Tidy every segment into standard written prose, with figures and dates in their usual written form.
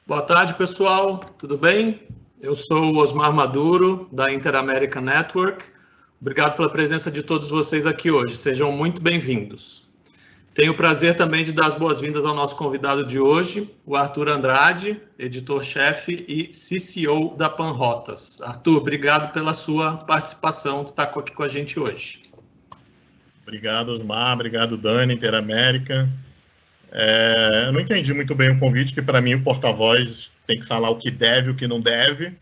Boa tarde, pessoal. Tudo bem? Eu sou o Osmar Maduro, da Inter-American Network. Obrigado pela presença de todos vocês aqui hoje. Sejam muito bem-vindos. Tenho o prazer também de dar as boas-vindas ao nosso convidado de hoje, o Arthur Andrade, editor-chefe e CCO da Panrotas. Arthur, obrigado pela sua participação, de estar aqui com a gente hoje. Obrigado, Osmar. Obrigado, Dani, Inter-América. Eu não entendi muito bem o convite, que para mim o porta-voz tem que falar o que deve e o que não deve,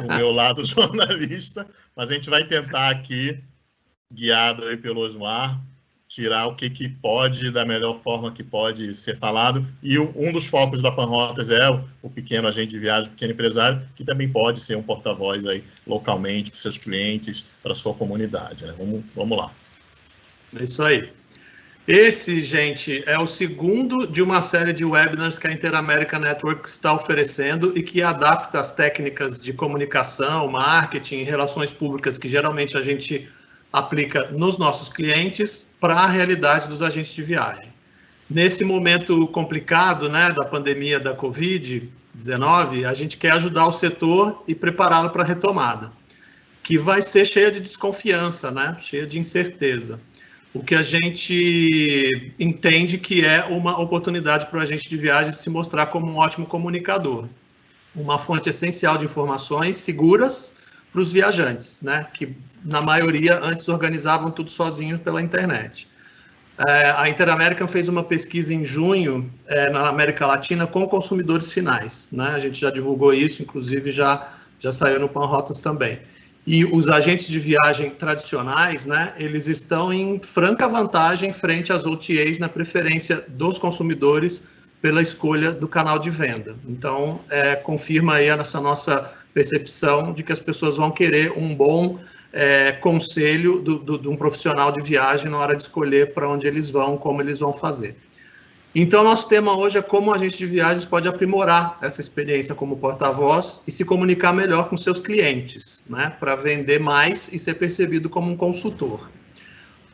do meu lado jornalista, mas a gente vai tentar aqui, guiado aí pelo Osmar, tirar o que pode, da melhor forma que pode ser falado. E um dos focos da Panrotas é o pequeno agente de viagem, o pequeno empresário, que também pode ser um porta-voz aí localmente para seus clientes, para a sua comunidade, né? Vamos lá. É isso aí. Esse, gente, é o segundo de uma série de webinars que a Inter-American Network está oferecendo e que adapta as técnicas de comunicação, marketing e relações públicas que geralmente a gente aplica nos nossos clientes para a realidade dos agentes de viagem. Nesse momento complicado, né, da pandemia da Covid-19, a gente quer ajudar o setor e prepará-lo para a retomada, que vai ser cheia de desconfiança, né, cheia de incerteza. O que a gente entende que é uma oportunidade para o agente de viagem se mostrar como um ótimo comunicador, uma fonte essencial de informações seguras para os viajantes, né, que na maioria antes organizavam tudo sozinho pela internet. A Inter-American fez uma pesquisa em junho na América Latina com consumidores finais, né, a gente já divulgou isso, inclusive já saiu no Panrotas também. E os agentes de viagem tradicionais, né, eles estão em franca vantagem frente às OTAs na preferência dos consumidores pela escolha do canal de venda. Então, confirma aí essa nossa percepção de que as pessoas vão querer um bom conselho de um profissional de viagem na hora de escolher para onde eles vão, como eles vão fazer. Então, nosso tema hoje é como o agente de viagens pode aprimorar essa experiência como porta-voz e se comunicar melhor com seus clientes, né, para vender mais e ser percebido como um consultor.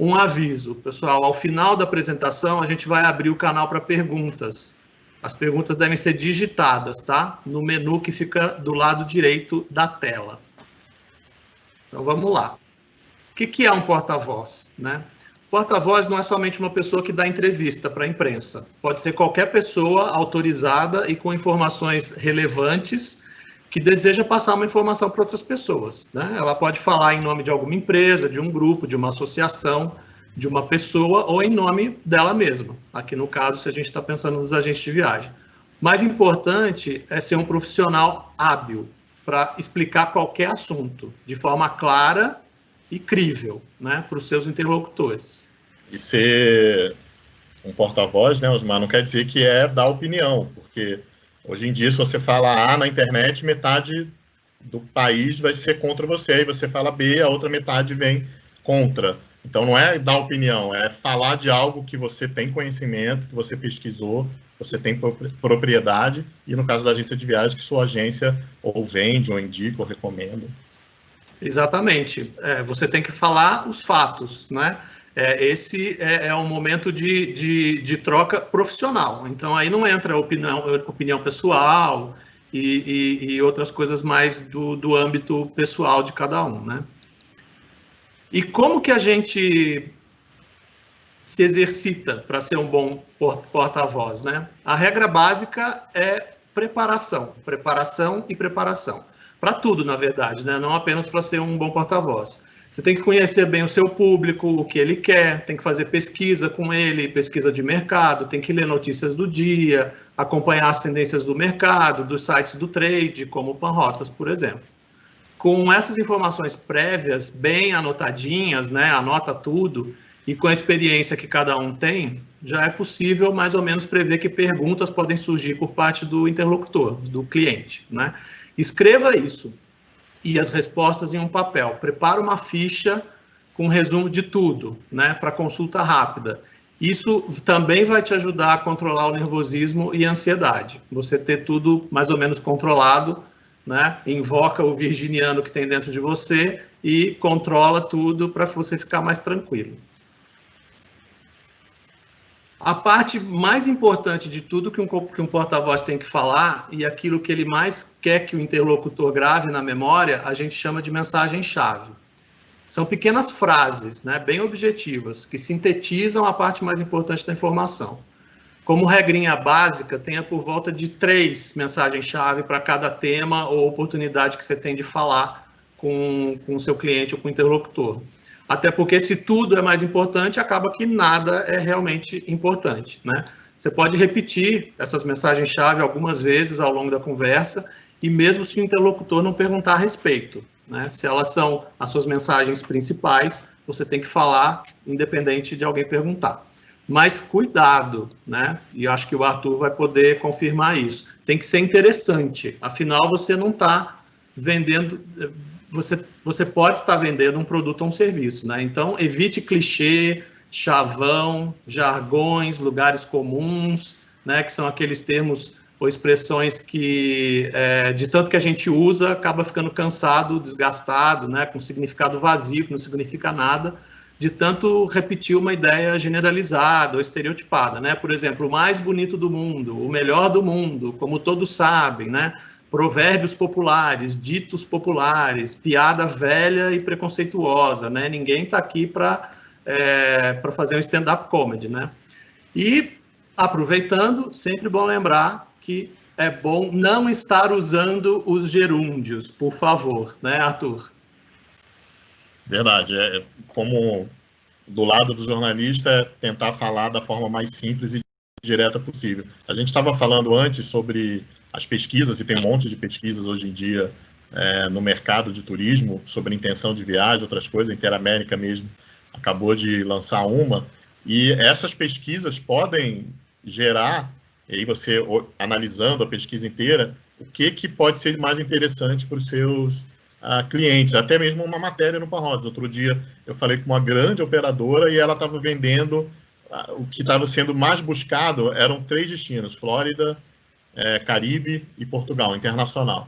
Um aviso, pessoal, ao final da apresentação, a gente vai abrir o canal para perguntas. As perguntas devem ser digitadas, tá? No menu que fica do lado direito da tela. Então, vamos lá. O que é um porta-voz, né? Porta-voz não é somente uma pessoa que dá entrevista para a imprensa. Pode ser qualquer pessoa autorizada e com informações relevantes que deseja passar uma informação para outras pessoas, né? Ela pode falar em nome de alguma empresa, de um grupo, de uma associação, de uma pessoa ou em nome dela mesma. Aqui no caso, se a gente está pensando nos agentes de viagem. Mais importante é ser um profissional hábil para explicar qualquer assunto de forma clara e crível, né, para os seus interlocutores. E ser um porta-voz, né, Osmar, não quer dizer que é dar opinião, porque hoje em dia, se você fala A na internet, metade do país vai ser contra você, aí você fala B, a outra metade vem contra. Então, não é dar opinião, é falar de algo que você tem conhecimento, que você pesquisou, você tem propriedade, e no caso da agência de viagem, que sua agência ou vende, ou indica, ou recomenda. Exatamente. Você tem que falar os fatos, né? Esse é um momento de troca profissional. Então, aí não entra opinião pessoal e outras coisas mais do âmbito pessoal de cada um, né? E como que a gente se exercita para ser um bom porta-voz, né? A regra básica é preparação, preparação e preparação. Para tudo, na verdade, né? Não apenas para ser um bom porta-voz. Você tem que conhecer bem o seu público, o que ele quer, tem que fazer pesquisa com ele, pesquisa de mercado, tem que ler notícias do dia, acompanhar as tendências do mercado, dos sites do trade, como o Panrotas, por exemplo. Com essas informações prévias, bem anotadinhas, né? Anota tudo, e com a experiência que cada um tem, já é possível mais ou menos prever que perguntas podem surgir por parte do interlocutor, do cliente, né? Escreva isso e as respostas em um papel. Prepara uma ficha com resumo de tudo, né, para consulta rápida. Isso também vai te ajudar a controlar o nervosismo e a ansiedade. Você ter tudo mais ou menos controlado, né, invoca o virginiano que tem dentro de você e controla tudo para você ficar mais tranquilo. A parte mais importante de tudo que um porta-voz tem que falar, e aquilo que ele mais quer que o interlocutor grave na memória, a gente chama de mensagem-chave. São pequenas frases, né, bem objetivas, que sintetizam a parte mais importante da informação. Como regrinha básica, tenha por volta de 3 mensagens-chave para cada tema ou oportunidade que você tem de falar com o seu cliente ou com o interlocutor. Até porque se tudo é mais importante, acaba que nada é realmente importante, né? Você pode repetir essas mensagens-chave algumas vezes ao longo da conversa, e mesmo se o interlocutor não perguntar a respeito, né? Se elas são as suas mensagens principais, você tem que falar independente de alguém perguntar. Mas cuidado, né? E acho que o Arthur vai poder confirmar isso. Tem que ser interessante, afinal você não está vendendo... Você pode estar vendendo um produto ou um serviço, né? Então, evite clichê, chavão, jargões, lugares comuns, né? Que são aqueles termos ou expressões que, de tanto que a gente usa, acaba ficando cansado, desgastado, né? Com significado vazio, que não significa nada, de tanto repetir uma ideia generalizada ou estereotipada, né? Por exemplo, o mais bonito do mundo, o melhor do mundo, como todos sabem, né? Provérbios populares, ditos populares, piada velha e preconceituosa, né? Ninguém está aqui para fazer um stand-up comedy, né? E, aproveitando, sempre bom lembrar que é bom não estar usando os gerúndios, por favor, né, Arthur? Verdade. Como do lado do jornalista, é tentar falar da forma mais simples e direta possível. A gente estava falando antes sobre as pesquisas, e tem um monte de pesquisas hoje em dia no mercado de turismo, sobre intenção de viagem, outras coisas. A Interamérica mesmo acabou de lançar uma, e essas pesquisas podem gerar, e aí você, analisando a pesquisa inteira, o que pode ser mais interessante para os seus clientes, até mesmo uma matéria no Parrots. Outro dia eu falei com uma grande operadora e ela estava vendendo, o que estava sendo mais buscado eram 3 destinos, Flórida, Caribe e Portugal, internacional.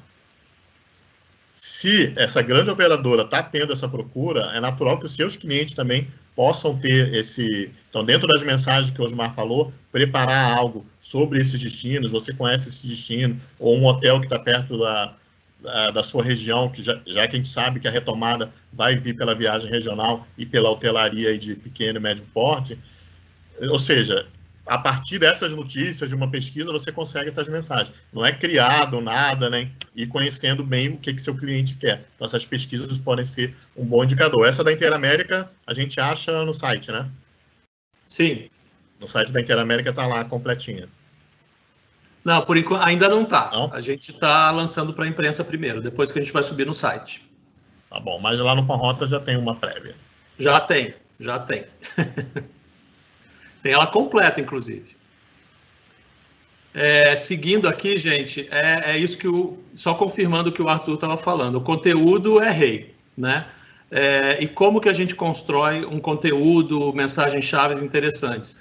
Se essa grande operadora está tendo essa procura, é natural que os seus clientes também possam ter esse... Então, dentro das mensagens que o Osmar falou, preparar algo sobre esses destinos, você conhece esse destino, ou um hotel que está perto da sua região, que já que a gente sabe que a retomada vai vir pela viagem regional e pela hotelaria de pequeno e médio porte, ou seja, a partir dessas notícias, de uma pesquisa, você consegue essas mensagens. Não é criado nada, né? E conhecendo bem o que seu cliente quer. Então, essas pesquisas podem ser um bom indicador. Essa da Interamérica, a gente acha no site, né? Sim. No site da Interamérica está lá, completinha. Não, por enquanto, ainda não está. Não? A gente está lançando para a imprensa primeiro, depois que a gente vai subir no site. Tá bom, mas lá no Parrots já tem uma prévia. Já tem. Tem ela completa, inclusive. Seguindo aqui, gente, é isso que só confirmando o que o Arthur estava falando. O conteúdo é rei, né? E como que a gente constrói um conteúdo, mensagens-chave interessantes?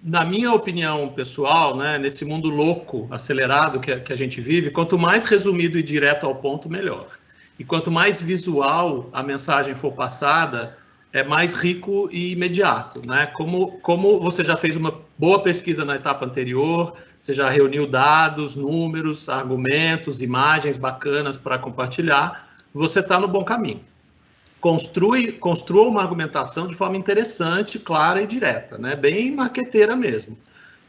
Na minha opinião pessoal, né, nesse mundo louco, acelerado que a gente vive, quanto mais resumido e direto ao ponto, melhor. E quanto mais visual a mensagem for passada, é mais rico e imediato, né? Como você já fez uma boa pesquisa na etapa anterior, você já reuniu dados, números, argumentos, imagens bacanas para compartilhar, você está no bom caminho. Construa uma argumentação de forma interessante, clara e direta, né? Bem marqueteira mesmo.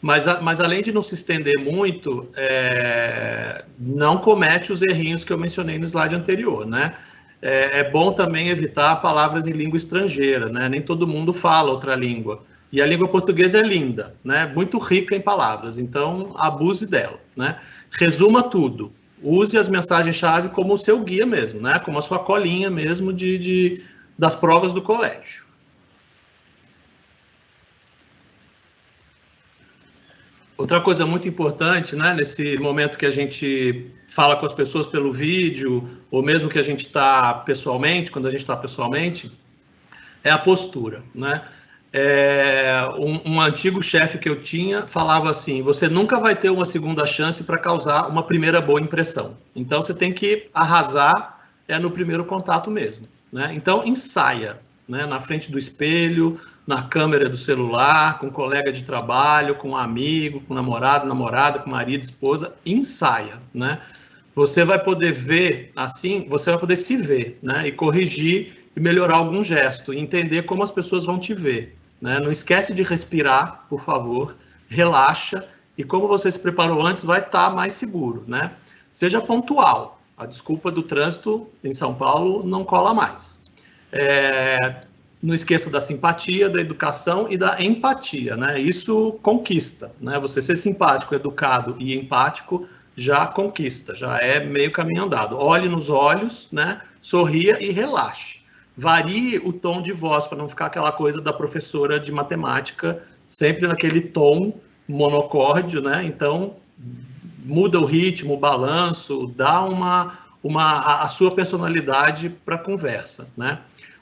Mas além de não se estender muito, não comete os errinhos que eu mencionei no slide anterior, né? É bom também evitar palavras em língua estrangeira, né? Nem todo mundo fala outra língua. E a língua portuguesa é linda, né? Muito rica em palavras, então abuse dela, né? Resuma tudo. Use as mensagens-chave como o seu guia mesmo, né? Como a sua colinha mesmo das provas do colégio. Outra coisa muito importante, né, nesse momento que a gente fala com as pessoas pelo vídeo, ou mesmo que a gente está pessoalmente, quando a gente está pessoalmente, é a postura, né? Um antigo chefe que eu tinha falava assim: você nunca vai ter uma segunda chance para causar uma primeira boa impressão. Então, você tem que arrasar no primeiro contato mesmo, né? Então, ensaia, né, na frente do espelho, na câmera do celular, com colega de trabalho, com amigo, com namorado, namorada, com marido, esposa, ensaia, né? Você vai poder ver, assim, você vai poder se ver, né? E corrigir e melhorar algum gesto, e entender como as pessoas vão te ver, né? Não esquece de respirar, por favor, relaxa, e como você se preparou antes, vai estar mais seguro, né? Seja pontual. A desculpa do trânsito em São Paulo não cola mais. Não esqueça da simpatia, da educação e da empatia, né? Isso conquista, né? Você ser simpático, educado e empático já conquista, já é meio caminho andado. Olhe nos olhos, né? Sorria e relaxe. Varie o tom de voz para não ficar aquela coisa da professora de matemática sempre naquele tom monocórdio, né? Então muda o ritmo, o balanço, dá a sua personalidade para a conversa, né?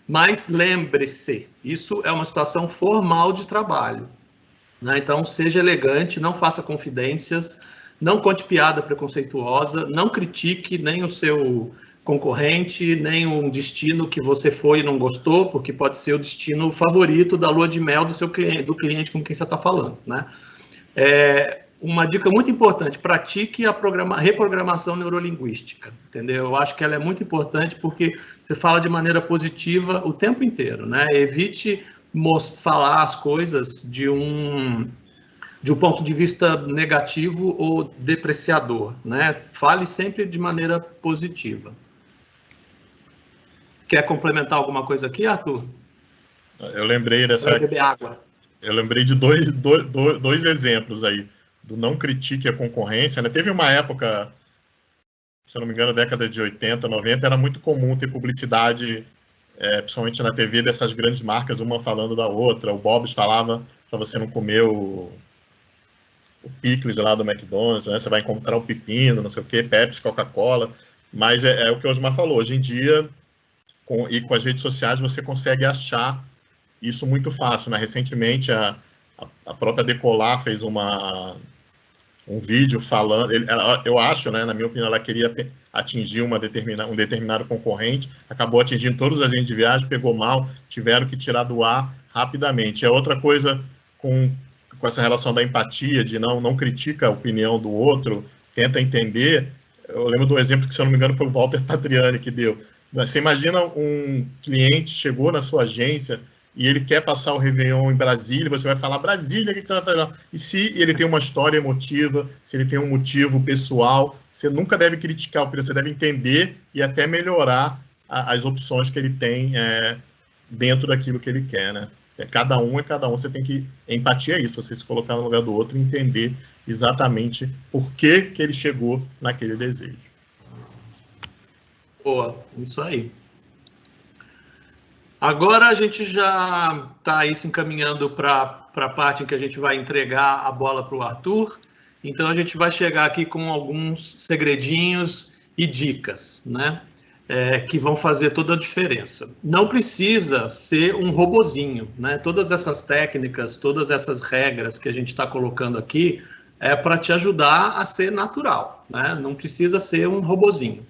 Mas lembre-se, isso é uma situação formal de trabalho, né? Então seja elegante, não faça confidências, não conte piada preconceituosa, não critique nem o seu concorrente, nem um destino que você foi e não gostou, porque pode ser o destino favorito da lua de mel do seu cliente, do cliente com quem você está falando, né? Uma dica muito importante, pratique a reprogramação neurolinguística, entendeu? Eu acho que ela é muito importante porque você fala de maneira positiva o tempo inteiro, né? Evite falar as coisas de um ponto de vista negativo ou depreciador, né? Fale sempre de maneira positiva. Quer complementar alguma coisa aqui, Arthur? Eu lembrei dessa... Vai beber água. Eu lembrei de dois exemplos aí, do não critique a concorrência, né? Teve uma época, se eu não me engano, década de 80, 90, era muito comum ter publicidade, principalmente na TV, dessas grandes marcas, uma falando da outra. O Bob's falava para você não comer o picles lá do McDonald's, né? Você vai encontrar o pepino, não sei o quê, Pepsi, Coca-Cola. Mas é o que o Osmar falou, hoje em dia, com as redes sociais, você consegue achar isso muito fácil, né? Recentemente, a própria Decolar fez um vídeo falando, eu acho, né, na minha opinião, ela queria atingir um determinado concorrente, acabou atingindo todos os agentes de viagem, pegou mal, tiveram que tirar do ar rapidamente. É outra coisa com essa relação da empatia, de não critica a opinião do outro, tenta entender. Eu lembro de um exemplo que, se eu não me engano, foi o Walter Patriani que deu. Você imagina um cliente chegou na sua agência e ele quer passar o Réveillon em Brasília, você vai falar, Brasília, o que você vai fazer? E se ele tem uma história emotiva, se ele tem um motivo pessoal, você nunca deve criticar o cliente, você deve entender e até melhorar as opções que ele tem dentro daquilo que ele quer, né? Cada um, você tem que... Empatia é isso, você se colocar no lugar do outro e entender exatamente por que ele chegou naquele desejo. Boa, isso aí. Agora a gente já está aí se encaminhando para a parte em que a gente vai entregar a bola para o Arthur. Então a gente vai chegar aqui com alguns segredinhos e dicas, né? Que vão fazer toda a diferença. Não precisa ser um robozinho, né? Todas essas técnicas, todas essas regras que a gente está colocando aqui é para te ajudar a ser natural, né? Não precisa ser um robozinho.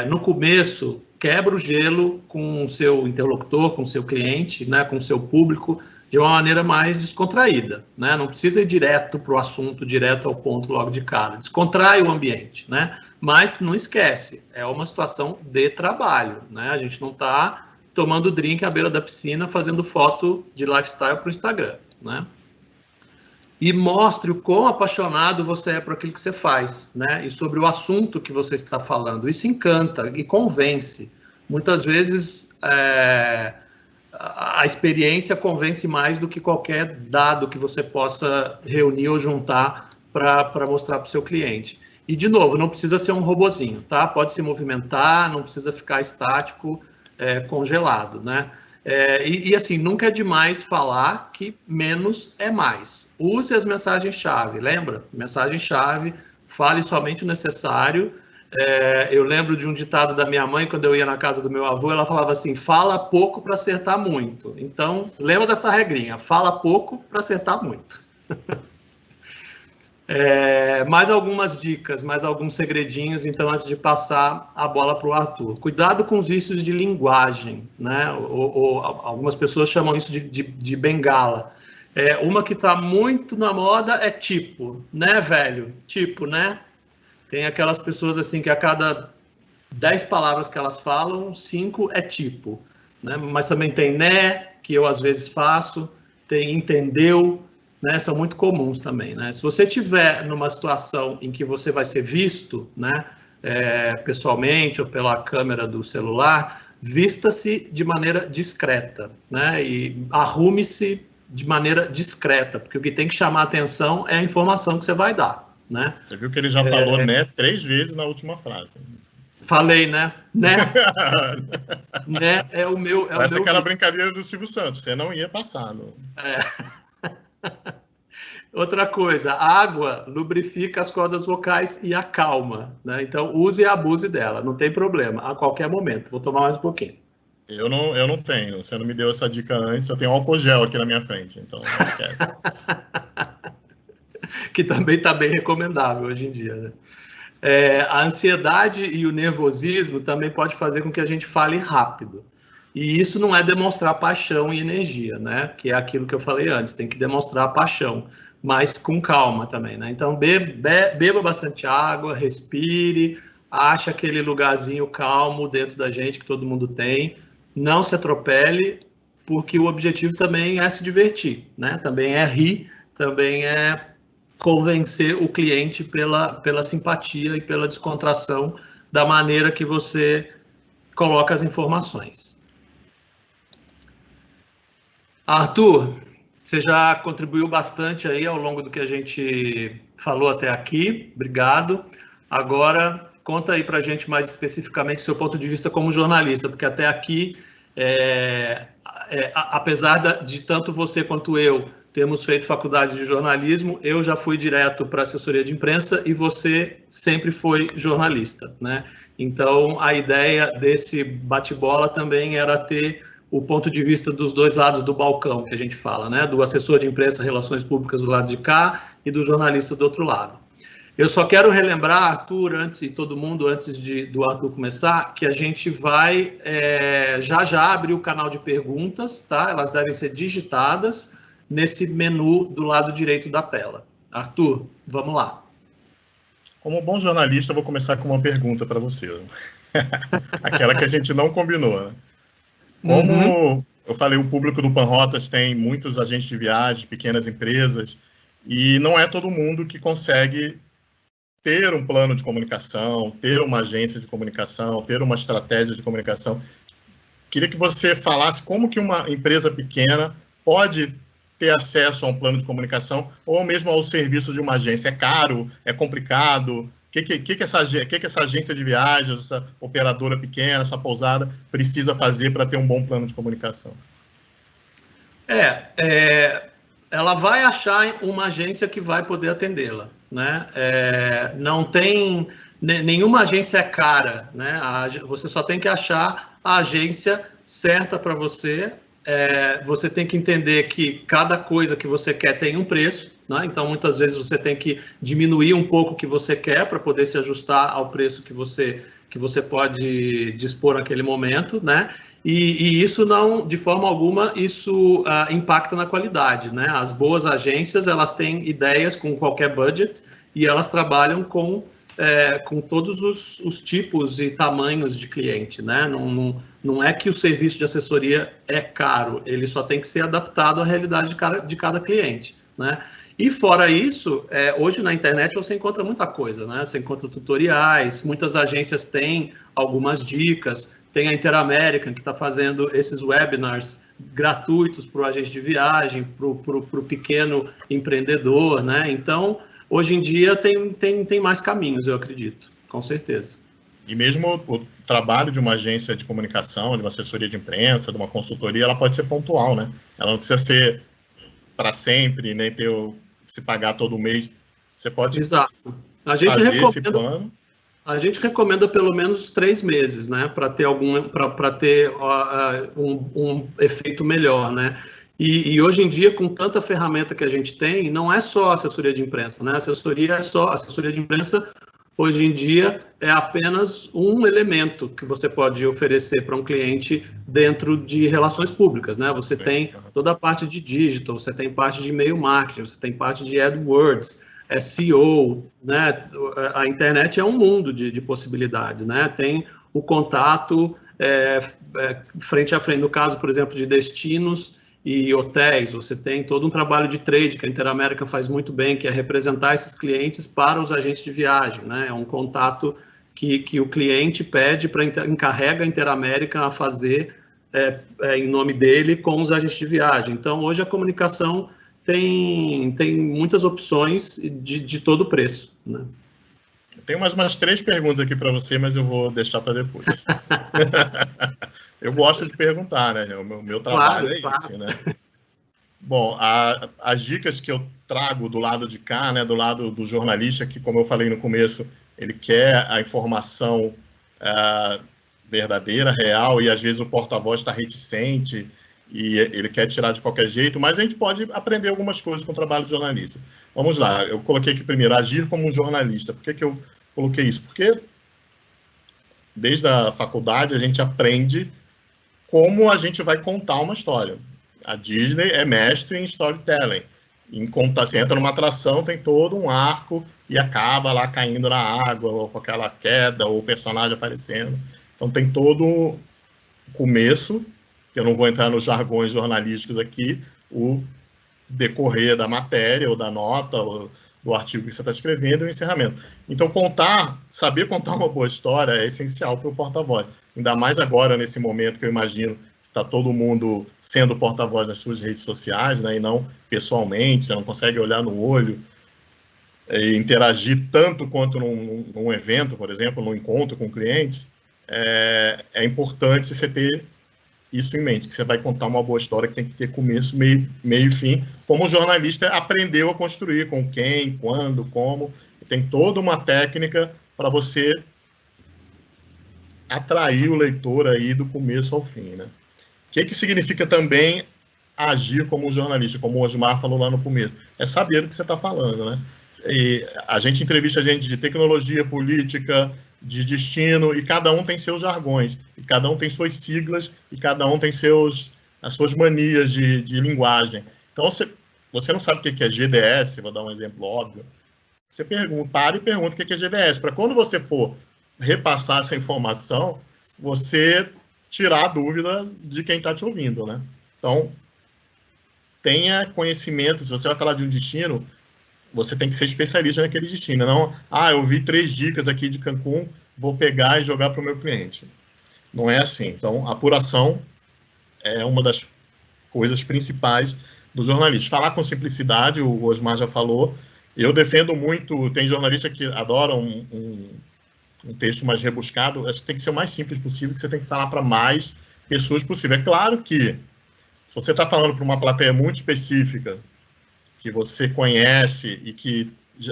No começo, quebra o gelo com o seu interlocutor, com o seu cliente, né, com o seu público, de uma maneira mais descontraída, né? Não precisa ir direto para o assunto, direto ao ponto logo de cara. Descontrai o ambiente, né? Mas não esquece, é uma situação de trabalho, né? A gente não está tomando drink à beira da piscina, fazendo foto de lifestyle para o Instagram, né? E mostre o quão apaixonado você é por aquilo que você faz, né? E sobre o assunto que você está falando. Isso encanta e convence. Muitas vezes a experiência convence mais do que qualquer dado que você possa reunir ou juntar para mostrar para o seu cliente. E, de novo, não precisa ser um robozinho, tá? Pode se movimentar, não precisa ficar estático, congelado, né? E assim, nunca é demais falar que menos é mais. Use as mensagens-chave, lembra? Mensagem-chave, fale somente o necessário. Eu lembro de um ditado da minha mãe, quando eu ia na casa do meu avô, ela falava assim, fala pouco para acertar muito. Então, lembra dessa regrinha, fala pouco para acertar muito. Mais algumas dicas, mais alguns segredinhos, então, antes de passar a bola para o Arthur. Cuidado com os vícios de linguagem, né? Ou algumas pessoas chamam isso de bengala. Uma que está muito na moda é tipo, né, velho? Tipo, né? Tem aquelas pessoas assim que a cada 10 palavras que elas falam, 5 é tipo, né? Mas também tem né, que eu às vezes faço, tem entendeu, né? São muito comuns também, né? Se você tiver numa situação em que você vai ser visto, né, pessoalmente ou pela câmera do celular, vista-se de maneira discreta, né? E arrume-se de maneira discreta, porque o que tem que chamar a atenção é a informação que você vai dar, né? Você viu que ele já falou né 3 vezes na última frase. Falei, né? Né? Né é o meu... Parece aquela brincadeira do Silvio Santos, você não ia passar. Não. Outra coisa, a água lubrifica as cordas vocais e acalma, né? Então, use e abuse dela, não tem problema, a qualquer momento. Vou tomar mais um pouquinho. Eu não tenho, você não me deu essa dica antes, eu tenho álcool gel aqui na minha frente, então não esquece. Que também está bem recomendável hoje em dia, né? A ansiedade e o nervosismo também pode fazer com que a gente fale rápido. E isso não é demonstrar paixão e energia, né? Que é aquilo que eu falei antes, tem que demonstrar paixão, mas com calma também, né? Então, beba bastante água, respire, ache aquele lugarzinho calmo dentro da gente que todo mundo tem, não se atropele, porque o objetivo também é se divertir, né? Também é rir, também é convencer o cliente pela simpatia e pela descontração da maneira que você coloca as informações. Arthur, você já contribuiu bastante aí ao longo do que a gente falou até aqui, obrigado. Agora, conta aí para a gente mais especificamente o seu ponto de vista como jornalista, porque até aqui, apesar de tanto você quanto eu termos feito faculdade de jornalismo, eu já fui direto para assessoria de imprensa e você sempre foi jornalista, né? Então, a ideia desse bate-bola também era ter o ponto de vista dos dois lados do balcão, que a gente fala, né? Do assessor de imprensa, relações públicas do lado de cá e do jornalista do outro lado. Eu só quero relembrar, Arthur, antes do Arthur começar, que a gente vai já abrir o canal de perguntas, tá? Elas devem ser digitadas nesse menu do lado direito da tela. Arthur, vamos lá. Como bom jornalista, eu vou começar com uma pergunta para você. Aquela que a gente não combinou, né? Como eu falei, o público do Panrotas tem muitos agentes de viagem, pequenas empresas, e não é todo mundo que consegue ter um plano de comunicação, ter uma agência de comunicação, ter uma estratégia de comunicação. Queria que você falasse como que uma empresa pequena pode ter acesso a um plano de comunicação ou mesmo ao serviço de uma agência. É caro? É complicado? O que essa agência de viagens, essa operadora pequena, essa pousada precisa fazer para ter um bom plano de comunicação? Ela vai achar uma agência que vai poder atendê-la, né? Não tem... Nenhuma agência é cara, né? Você só tem que achar a agência certa para você. Você tem que entender que cada coisa que você quer tem um preço, né? Então, muitas vezes você tem que diminuir um pouco o que você quer para poder se ajustar ao preço que você pode dispor naquele momento, né? E isso não, de forma alguma, isso impacta na qualidade, né? As boas agências, elas têm ideias com qualquer budget e elas trabalham com todos os tipos e tamanhos de cliente, né? Não é que o serviço de assessoria é caro, ele só tem que ser adaptado à realidade de cada cliente, né? E fora isso, hoje na internet você encontra muita coisa, né? Você encontra tutoriais, muitas agências têm algumas dicas, tem a Interamerican que está fazendo esses webinars gratuitos para o agente de viagem, para o pequeno empreendedor, né? Então, hoje em dia tem mais caminhos, eu acredito, com certeza. E mesmo o trabalho de uma agência de comunicação, de uma assessoria de imprensa, de uma consultoria, ela pode ser pontual, né? Ela não precisa ser para sempre, nem se pagar todo mês. Você pode Exato. fazer esse plano. A gente recomenda pelo menos 3 meses, né? Para ter um efeito melhor, né? E hoje em dia, com tanta ferramenta que a gente tem, não é só assessoria de imprensa, né? Assessoria de imprensa, hoje em dia, é apenas um elemento que você pode oferecer para um cliente dentro de relações públicas, né? Você tem toda a parte de digital, você tem parte de e-mail marketing, você tem parte de AdWords, SEO, né? A internet é um mundo de possibilidades, né? Tem o contato frente a frente, no caso, por exemplo, de destinos e hotéis, você tem todo um trabalho de trade que a Interamérica faz muito bem, que é representar esses clientes para os agentes de viagem, né? É um contato que o cliente pede encarrega a Interamérica a fazer em nome dele com os agentes de viagem. Então, hoje a comunicação tem muitas opções de todo preço, né? Tem umas 3 perguntas aqui para você, mas eu vou deixar para depois. Eu gosto de perguntar, né? O meu trabalho claro. Esse, né? Bom, as dicas que eu trago do lado de cá, né, do lado do jornalista, que, como eu falei no começo, ele quer a informação verdadeira, real, e às vezes o porta-voz está reticente e ele quer tirar de qualquer jeito, mas a gente pode aprender algumas coisas com o trabalho de jornalista. Vamos lá, eu coloquei aqui primeiro, agir como um jornalista. Por que eu coloquei isso? Porque desde a faculdade a gente aprende como a gente vai contar uma história. A Disney é mestre em storytelling. Em contar, você entra numa atração, tem todo um arco e acaba lá caindo na água, ou com aquela queda, ou o personagem aparecendo. Então tem todo o começo, que eu não vou entrar nos jargões jornalísticos aqui, o decorrer da matéria, ou da nota, ou do artigo que você está escrevendo, e o encerramento. Então, saber contar uma boa história é essencial para o porta-voz. Ainda mais agora, nesse momento que eu imagino que está todo mundo sendo porta-voz nas suas redes sociais, né, e não pessoalmente, você não consegue olhar no olho e interagir tanto quanto num evento, por exemplo, num encontro com clientes. É importante você ter isso em mente, que você vai contar uma boa história que tem que ter começo, meio e fim, como o jornalista aprendeu a construir, com quem, quando, como. Tem toda uma técnica para você atrair o leitor aí do começo ao fim, né? O que significa também agir como um jornalista, como o Osmar falou lá no começo? É saber do que você está falando, né? E a gente entrevista gente de tecnologia, política, de destino, e cada um tem seus jargões, e cada um tem suas siglas, e cada um tem as suas manias de linguagem. Então, você não sabe o que é GDS, vou dar um exemplo óbvio, você para e pergunta o que é GDS, para quando você for repassar essa informação, você tirar a dúvida de quem está te ouvindo, né? Então, tenha conhecimento, se você vai falar de um destino, você tem que ser especialista naquele destino. Não, eu vi 3 dicas aqui de Cancún, vou pegar e jogar para o meu cliente. Não é assim. Então, a apuração é uma das coisas principais do jornalista. Falar com simplicidade, o Osmar já falou. Eu defendo muito, tem jornalista que adora um texto mais rebuscado. Acho que tem que ser o mais simples possível, que você tem que falar para mais pessoas possível. É claro que, se você está falando para uma plateia muito específica, que você conhece e que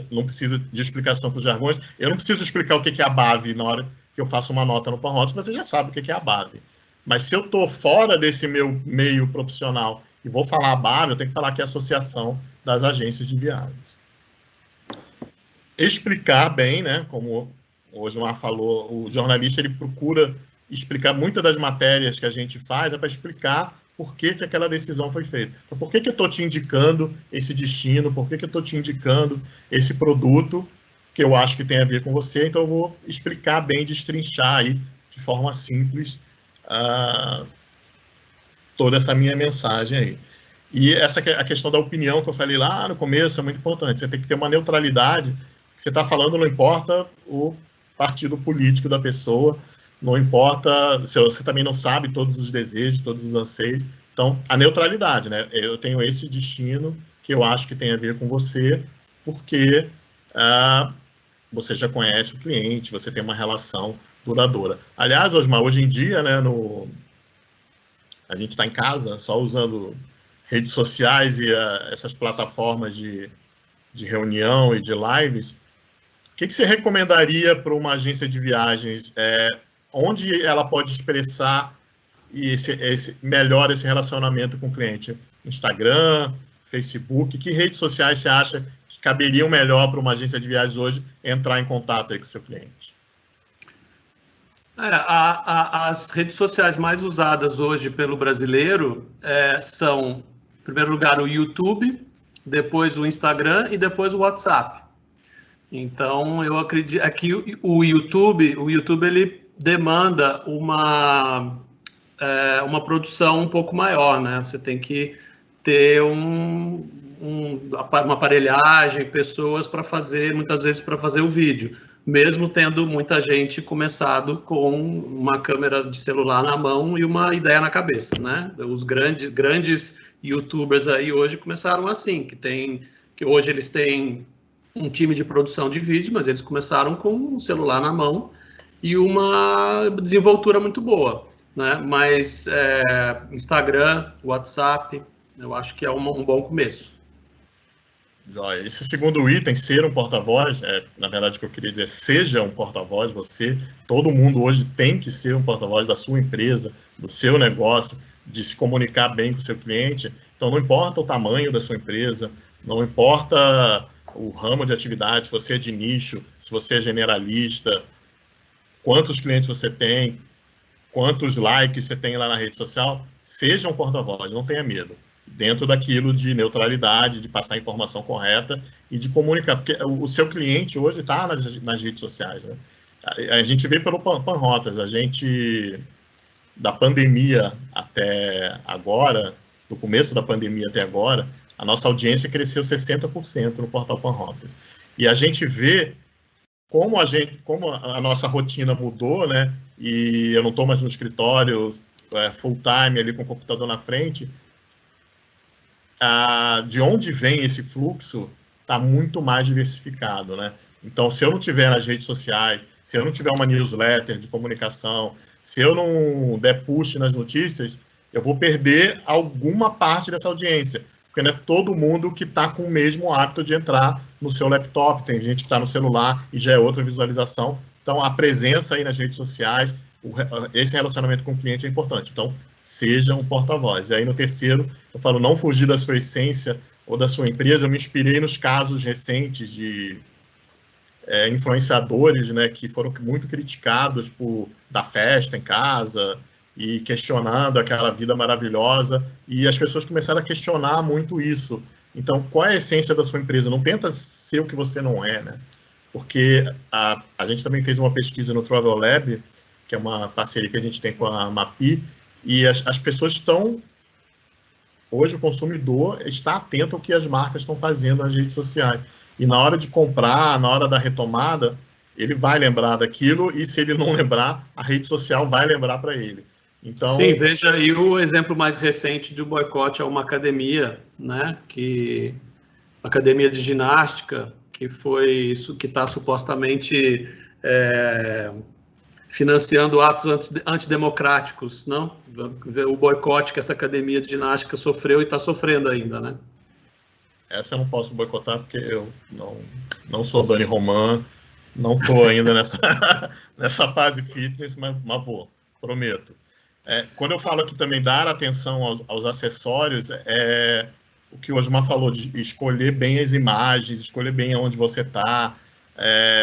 não precisa de explicação para os jargões. Eu não preciso explicar o que é a BAV na hora que eu faço uma nota no PowerPoint, você já sabe o que é a BAV. Mas se eu estou fora desse meu meio profissional e vou falar a BAV, eu tenho que falar que é a Associação das Agências de Viagens. Explicar bem, né? Como o Osmar falou, o jornalista ele procura explicar muitas das matérias que a gente faz, é para explicar por que aquela decisão foi feita. Então, por que eu estou te indicando esse destino, por que eu estou te indicando esse produto que eu acho que tem a ver com você, então eu vou explicar bem, destrinchar aí, de forma simples, toda essa minha mensagem aí. E a questão da opinião que eu falei lá no começo é muito importante, você tem que ter uma neutralidade, que você está falando não importa o partido político da pessoa, não importa, se você também não sabe todos os desejos, todos os anseios. Então, a neutralidade, né? Eu tenho esse destino que eu acho que tem a ver com você, porque você já conhece o cliente, você tem uma relação duradoura. Aliás, Osmar, hoje em dia, né, a gente está em casa só usando redes sociais e essas plataformas de reunião e de lives. O que você recomendaria para uma agência de viagens? Onde ela pode expressar melhor esse relacionamento com o cliente? Instagram, Facebook? Que redes sociais você acha que caberiam melhor para uma agência de viagens hoje entrar em contato aí com o seu cliente? As redes sociais mais usadas hoje pelo brasileiro são, em primeiro lugar, o YouTube, depois o Instagram e depois o WhatsApp. Então, eu acredito que o YouTube ele demanda uma produção um pouco maior, né? Você tem que ter uma aparelhagem, pessoas para fazer, muitas vezes para fazer o vídeo, mesmo tendo muita gente começado com uma câmera de celular na mão e uma ideia na cabeça, né? Os grandes YouTubers aí hoje começaram assim, que hoje eles têm um time de produção de vídeo, mas eles começaram com um celular na mão e uma desenvoltura muito boa, né? Mas Instagram, WhatsApp, eu acho que é um bom começo. Joia. Esse segundo item, ser um porta-voz, na verdade o que eu queria dizer, seja um porta-voz, todo mundo hoje tem que ser um porta-voz da sua empresa, do seu negócio, de se comunicar bem com o seu cliente. Então não importa o tamanho da sua empresa, não importa o ramo de atividade, se você é de nicho, se você é generalista, quantos clientes você tem, quantos likes você tem lá na rede social, seja um porta-voz, não tenha medo. Dentro daquilo de neutralidade, de passar a informação correta e de comunicar, porque o seu cliente hoje está nas redes sociais, né? A gente vê pelo Panrotas, da pandemia até agora, do começo da pandemia até agora, a nossa audiência cresceu 60% no portal Panrotas. E a gente vê como a nossa rotina mudou, né? E eu não estou mais no escritório full time ali com o computador na frente. De onde vem esse fluxo está muito mais diversificado, né? Então, se eu não tiver nas redes sociais, se eu não tiver uma newsletter de comunicação, se eu não der push nas notícias, eu vou perder alguma parte dessa audiência, porque não é todo mundo que está com o mesmo hábito de entrar no seu laptop, tem gente que está no celular e já é outra visualização. Então, a presença aí nas redes sociais, esse relacionamento com o cliente é importante. Então, seja um porta-voz. E aí, no terceiro, eu falo, não fugir da sua essência ou da sua empresa. Eu me inspirei nos casos recentes de influenciadores, né, que foram muito criticados por dar festa em casa e questionando aquela vida maravilhosa. E as pessoas começaram a questionar muito isso. Então, qual é a essência da sua empresa? Não tenta ser o que você não é, né? Porque a gente também fez uma pesquisa no Travel Lab, que é uma parceria que a gente tem com a Mapi, e as pessoas estão... Hoje o consumidor está atento ao que as marcas estão fazendo nas redes sociais. E na hora de comprar, na hora da retomada, ele vai lembrar daquilo, e se ele não lembrar, a rede social vai lembrar para ele. Então... Sim, veja aí o exemplo mais recente de um boicote a uma academia, né? Academia de ginástica, que foi isso que está supostamente financiando atos antidemocráticos, não? O boicote que essa academia de ginástica sofreu e está sofrendo ainda, né? Essa eu não posso boicotar porque eu não sou Dani Roman, não estou ainda nessa fase fitness, mas vou, prometo. Quando eu falo aqui também dar atenção aos acessórios, o que o Osmar falou, de escolher bem as imagens, escolher bem onde você está.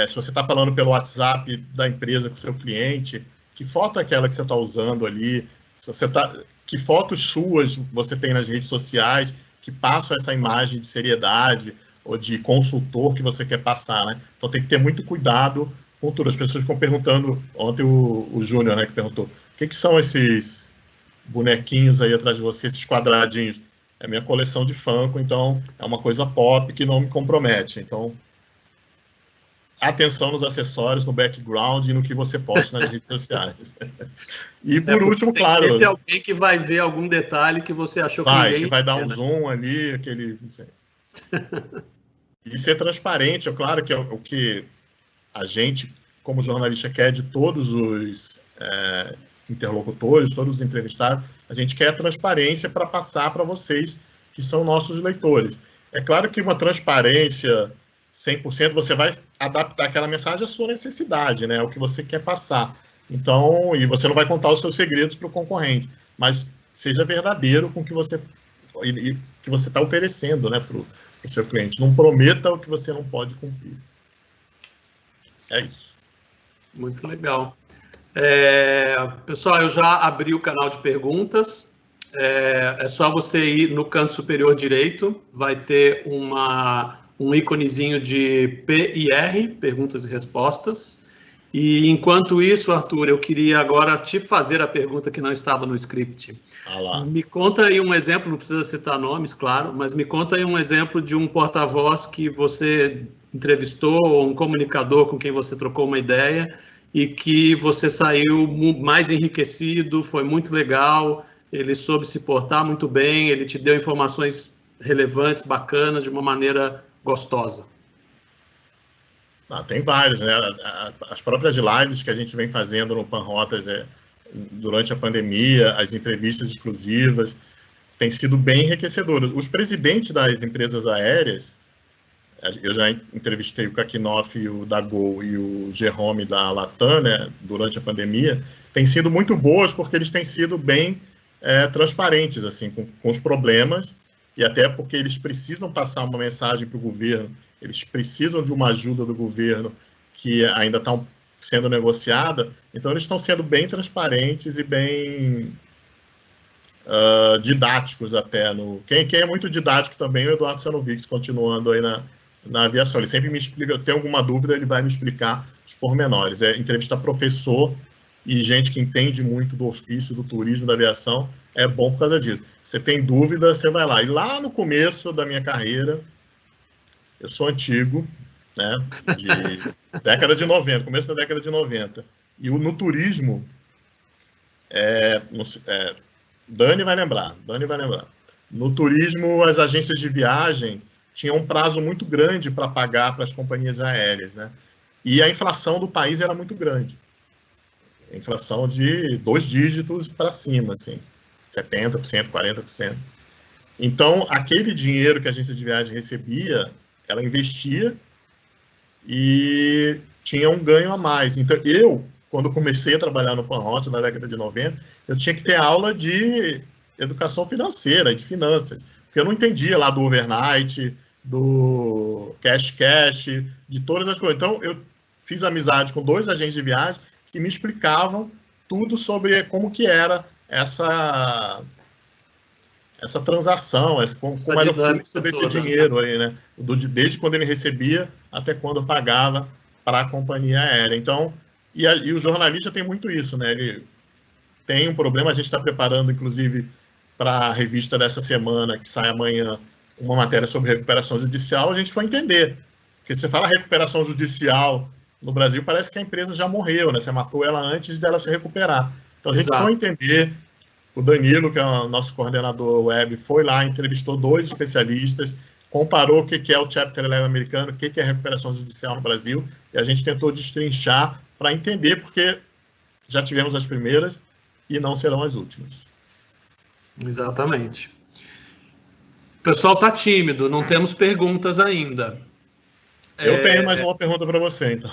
Se você está falando pelo WhatsApp da empresa com o seu cliente, que foto é aquela que você está usando ali? Que fotos suas você tem nas redes sociais que passam essa imagem de seriedade ou de consultor que você quer passar, né? Então tem que ter muito cuidado com tudo. As pessoas ficam perguntando, ontem o Júnior, né, que perguntou, o que são esses bonequinhos aí atrás de você, esses quadradinhos? É minha coleção de Funko, então é uma coisa pop que não me compromete. Então, atenção nos acessórios, no background e no que você posta nas redes sociais. E por último, claro... Sempre alguém que vai ver algum detalhe que você achou que ninguém... Que vai dar um zoom ali, aquele... Não sei. E ser transparente, é claro que é o que a gente, como jornalista, quer de todos os interlocutores, todos os entrevistados. A gente quer transparência para passar para vocês, que são nossos leitores. É claro que uma transparência 100%, você vai adaptar aquela mensagem à sua necessidade, né? O que você quer passar. Então, e você não vai contar os seus segredos para o concorrente, mas seja verdadeiro com o que você e que você está oferecendo, né, para o seu cliente. Não prometa o que você não pode cumprir. É isso. Muito legal. Pessoal, eu já abri o canal de perguntas. É só você ir no canto superior direito, vai ter um íconezinho de P&R, perguntas e respostas. E enquanto isso, Arthur, eu queria agora te fazer a pergunta que não estava no script. Me conta aí um exemplo, não precisa citar nomes, claro, mas me conta aí um exemplo de um porta-voz que você entrevistou, ou um comunicador com quem você trocou uma ideia e que você saiu mais enriquecido, foi muito legal, ele soube se portar muito bem, ele te deu informações relevantes, bacanas, de uma maneira gostosa. Tem vários, né? As próprias lives que a gente vem fazendo no Panrotas durante a pandemia, as entrevistas exclusivas, têm sido bem enriquecedoras. Os presidentes das empresas aéreas, eu já entrevistei o Kakinoff, o da Gol e o Jerome da Latam, né, durante a pandemia, têm sido muito boas porque eles têm sido bem transparentes assim, com os problemas, e até porque eles precisam passar uma mensagem para o governo, eles precisam de uma ajuda do governo que ainda está sendo negociada, então eles estão sendo bem transparentes e bem didáticos até. Quem é muito didático também é o Eduardo Sanovics, continuando aí na aviação. Ele sempre me explica, tem alguma dúvida, ele vai me explicar os pormenores. Entrevistar professor e gente que entende muito do ofício, do turismo, da aviação, é bom por causa disso. Você tem dúvida, você vai lá. E lá no começo da minha carreira, eu sou antigo, né, de década de 90, começo da década de 90, e no turismo, Dani vai lembrar, no turismo as agências de viagens tinham um prazo muito grande para pagar para as companhias aéreas, né, e a inflação do país era muito grande, inflação de 2 dígitos para cima, assim, 70%, 40%. Então, aquele dinheiro que a agência de viagem recebia, ela investia e tinha um ganho a mais. Então, quando comecei a trabalhar no Panrotas, na década de 90, eu tinha que ter aula de educação financeira, de finanças, porque eu não entendia lá do overnight, do cash, de todas as coisas. Então, eu fiz amizade com 2 agentes de viagem que me explicavam tudo sobre como que era essa transação, como era o fluxo desse dinheiro aí, né? Desde quando ele recebia até quando pagava para a companhia aérea. Então, e o jornalista tem muito isso, né? Ele tem um problema, a gente está preparando, inclusive, para a revista dessa semana, que sai amanhã, uma matéria sobre recuperação judicial, a gente foi entender. Porque você fala recuperação judicial no Brasil, parece que a empresa já morreu, né? Você matou ela antes dela se recuperar. Então, a gente foi entender. O Danilo, que é o nosso coordenador web, foi lá, entrevistou 2 especialistas, comparou o que é o Chapter 11 americano, o que é a recuperação judicial no Brasil, e a gente tentou destrinchar para entender, porque já tivemos as primeiras e não serão as últimas. Exatamente. O pessoal está tímido, não temos perguntas ainda. Eu tenho mais uma pergunta para você, então.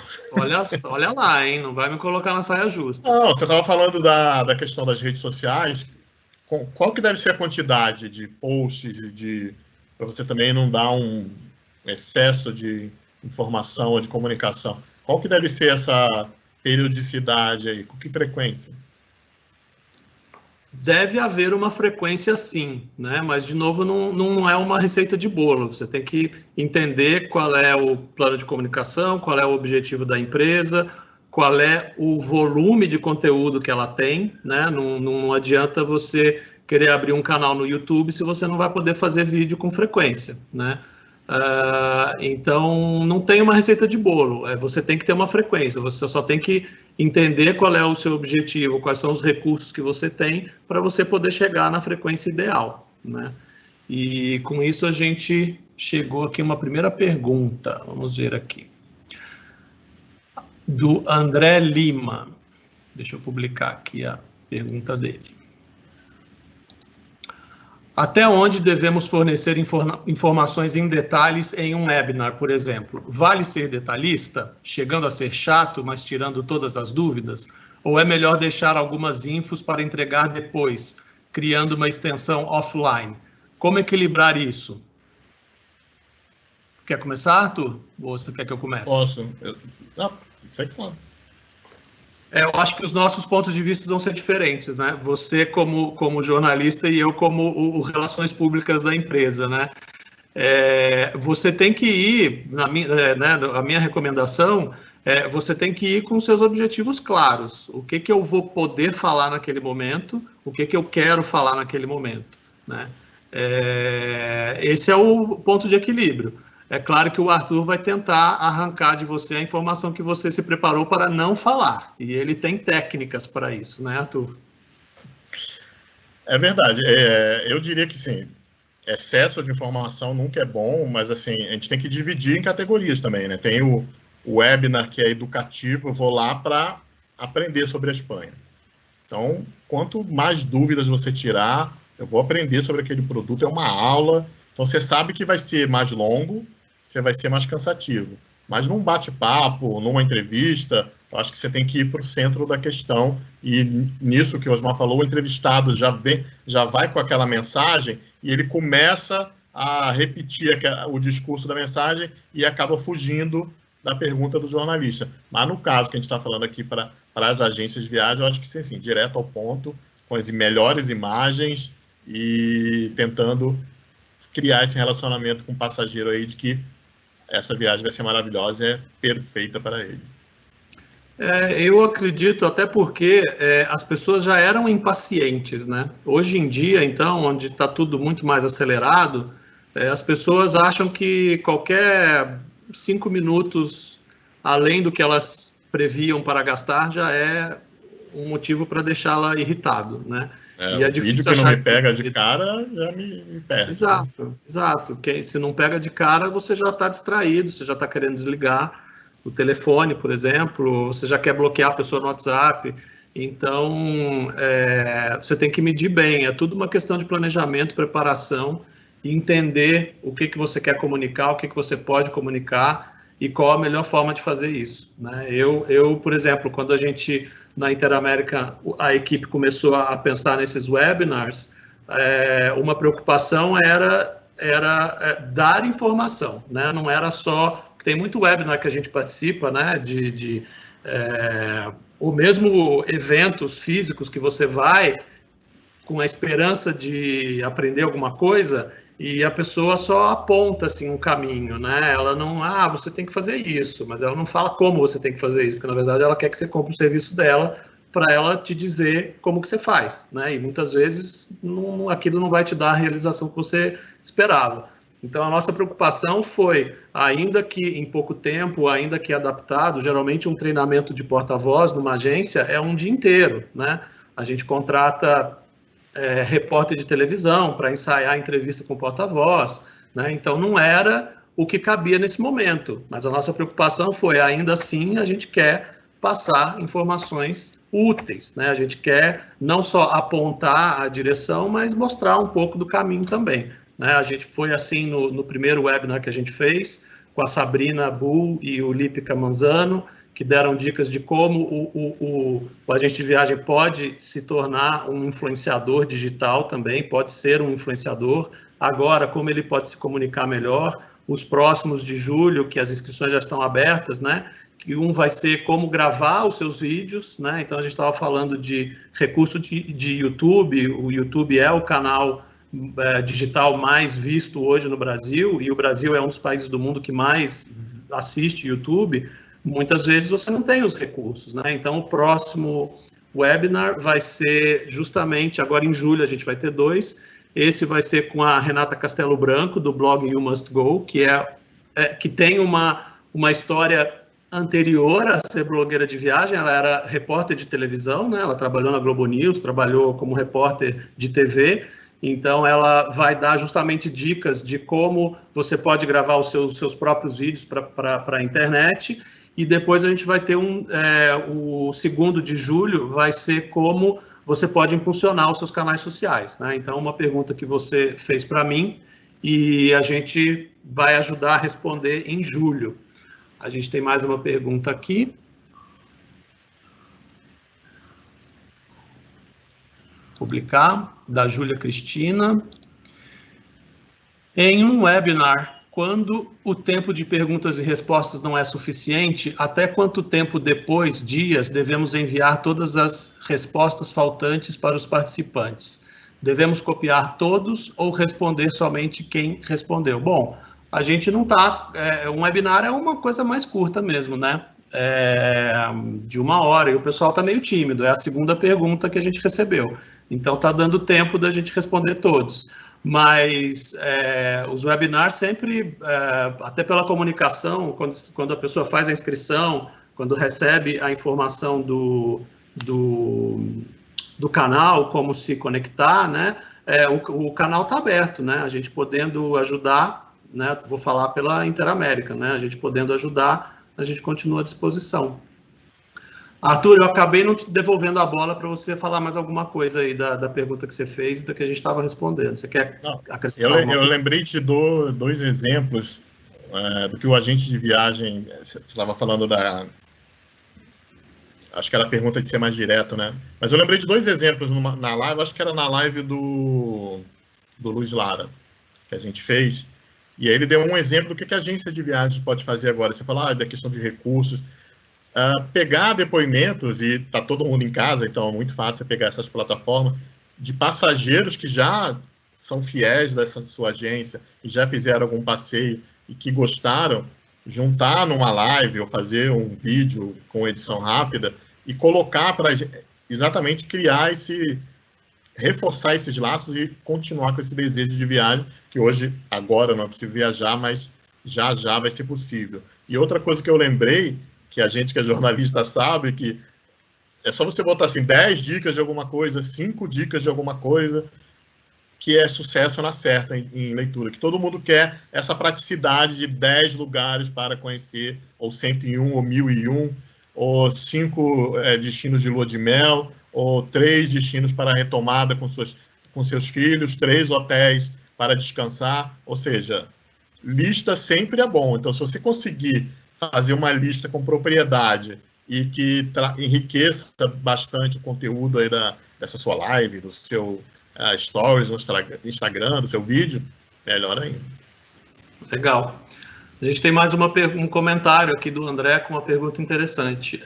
Olha lá, hein? Não vai me colocar na saia justa. Não, você estava falando da questão das redes sociais. Qual que deve ser a quantidade de posts e para você também não dar um excesso de informação ou de comunicação? Qual que deve ser essa periodicidade aí? Com que frequência? Deve haver uma frequência sim, né? Mas, de novo, não é uma receita de bolo. Você tem que entender qual é o plano de comunicação, qual é o objetivo da empresa, qual é o volume de conteúdo que ela tem, né? Não adianta você querer abrir um canal no YouTube se você não vai poder fazer vídeo com frequência, né? Então, não tem uma receita de bolo. Você tem que ter uma frequência. Você só tem que entender qual é o seu objetivo, quais são os recursos que você tem para você poder chegar na frequência ideal, né? E com isso a gente chegou aqui uma primeira pergunta. Vamos ver aqui. Do André Lima. Deixa eu publicar aqui a pergunta dele. Até onde devemos fornecer informações em detalhes em um webinar, por exemplo? Vale ser detalhista, chegando a ser chato, mas tirando todas as dúvidas? Ou é melhor deixar algumas infos para entregar depois, criando uma extensão offline? Como equilibrar isso? Quer começar, Arthur? Ou você quer que eu comece? Posso. Não, sei que sabe. Eu acho que os nossos pontos de vista vão ser diferentes, né? Você como jornalista e eu como o relações públicas da empresa, né? Você tem que ir, a minha recomendação você tem que ir com seus objetivos claros. O que eu vou poder falar naquele momento, o que eu quero falar naquele momento, né? Esse é o ponto de equilíbrio. É claro que o Arthur vai tentar arrancar de você a informação que você se preparou para não falar. E ele tem técnicas para isso, né, Arthur? É verdade. Eu diria que sim. Excesso de informação nunca é bom, mas assim, a gente tem que dividir em categorias também, né? Tem o webinar que é educativo, eu vou lá para aprender sobre a Espanha. Então, quanto mais dúvidas você tirar, eu vou aprender sobre aquele produto, é uma aula. Então, você sabe que vai ser mais longo, você vai ser mais cansativo. Mas num bate-papo, numa entrevista, eu acho que você tem que ir para o centro da questão. E nisso que o Osmar falou, o entrevistado já vai com aquela mensagem e ele começa a repetir o discurso da mensagem e acaba fugindo da pergunta do jornalista. Mas no caso que a gente está falando aqui para as agências de viagem, eu acho que sim, direto ao ponto, com as melhores imagens e tentando criar esse relacionamento com o passageiro aí de que essa viagem vai ser maravilhosa e é perfeita para ele. Eu acredito, até porque as pessoas já eram impacientes, né? Hoje em dia, então, onde está tudo muito mais acelerado, as pessoas acham que qualquer 5 minutos além do que elas previam para gastar já é um motivo para deixá-la irritado, né? E o vídeo que não me pega de cara já me perde. Exato, exato. Se não pega de cara, você já está distraído, você já está querendo desligar o telefone, por exemplo, você já quer bloquear a pessoa no WhatsApp. Então, você tem que medir bem. É tudo uma questão de planejamento, preparação e entender o que você quer comunicar, o que você pode comunicar e qual a melhor forma de fazer isso, né? Eu, por exemplo, quando a gente, na Interamérica, a equipe começou a pensar nesses webinars, uma preocupação era dar informação, né? Não era só... Tem muito webinar que a gente participa, né? Ou mesmo eventos físicos que você vai com a esperança de aprender alguma coisa e a pessoa só aponta assim um caminho, né? Ela não, você tem que fazer isso, mas ela não fala como você tem que fazer isso, porque na verdade ela quer que você compre o serviço dela para ela te dizer como que você faz, né? E muitas vezes aquilo não vai te dar a realização que você esperava. Então, a nossa preocupação foi, ainda que em pouco tempo, ainda que adaptado, geralmente um treinamento de porta-voz numa agência é um dia inteiro, né? A gente contrata repórter de televisão para ensaiar a entrevista com o porta-voz, né? Então, não era o que cabia nesse momento, mas a nossa preocupação foi, ainda assim, a gente quer passar informações úteis, né? A gente quer não só apontar a direção, mas mostrar um pouco do caminho também. Né? A gente foi assim no primeiro webinar que a gente fez, com a Sabrina Bull e o Lípica Manzano, que deram dicas de como o agente de viagem pode se tornar um influenciador digital também, pode ser um influenciador. Agora, como ele pode se comunicar melhor. Os próximos de julho, que as inscrições já estão abertas, né? Que um vai ser como gravar os seus vídeos, né? Então, a gente estava falando de recurso de YouTube. O YouTube é o canal digital mais visto hoje no Brasil, e o Brasil é um dos países do mundo que mais assiste YouTube. Muitas vezes você não tem os recursos, né? Então, o próximo webinar vai ser justamente, agora em julho a gente vai ter 2, esse vai ser com a Renata Castelo Branco, do blog You Must Go, que tem uma história anterior a ser blogueira de viagem. Ela era repórter de televisão, né? Ela trabalhou na Globo News, trabalhou como repórter de TV. Então, ela vai dar justamente dicas de como você pode gravar os seus próprios vídeos para a internet. E depois a gente vai ter o 2º de julho, vai ser como você pode impulsionar os seus canais sociais, né? Então, uma pergunta que você fez para mim e a gente vai ajudar a responder em julho. A gente tem mais uma pergunta aqui. Publicar, da Júlia Cristina. Em um webinar, quando o tempo de perguntas e respostas não é suficiente, até quanto tempo depois, dias, devemos enviar todas as respostas faltantes para os participantes? Devemos copiar todos ou responder somente quem respondeu? Bom, a gente não está... um webinar é uma coisa mais curta mesmo, né? De 1 hora, e o pessoal está meio tímido, é a segunda pergunta que a gente recebeu. Então, está dando tempo da gente responder todos. Mas os webinars sempre, até pela comunicação, quando a pessoa faz a inscrição, quando recebe a informação do canal, como se conectar, né? O canal está aberto, né? A gente podendo ajudar, né? Vou falar pela Interamérica, né? A gente podendo ajudar, a gente continua à disposição. Arthur, eu acabei não te devolvendo a bola para você falar mais alguma coisa aí da pergunta que você fez e da que a gente estava respondendo. Você quer acrescentar alguma coisa? Eu lembrei de dois exemplos do que o agente de viagem... Você estava falando acho que era a pergunta de ser mais direto, né? Mas eu lembrei de dois exemplos na live, acho que era na live do Luiz Lara, que a gente fez, e aí ele deu um exemplo do que a agência de viagens pode fazer agora. Você fala da questão de recursos, pegar depoimentos, e está todo mundo em casa, então é muito fácil pegar essas plataformas, de passageiros que já são fiéis dessa sua agência e já fizeram algum passeio e que gostaram, juntar numa live ou fazer um vídeo com edição rápida e colocar para exatamente criar reforçar esses laços e continuar com esse desejo de viagem, que hoje, agora não é possível viajar, mas já vai ser possível. E outra coisa que eu lembrei, que a gente que é jornalista sabe, que é só você botar assim 10 dicas de alguma coisa, 5 dicas de alguma coisa, que é sucesso na certa em leitura, que todo mundo quer essa praticidade de 10 lugares para conhecer, ou 101, ou 1001, ou 5 destinos de lua de mel, ou 3 destinos para retomada com seus filhos, 3 hotéis para descansar, ou seja, lista sempre é bom. Então, se você conseguir fazer uma lista com propriedade e que enriqueça bastante o conteúdo aí dessa sua live, do seu stories no Instagram, do seu vídeo, melhor ainda. Legal. A gente tem mais um comentário aqui do André com uma pergunta interessante.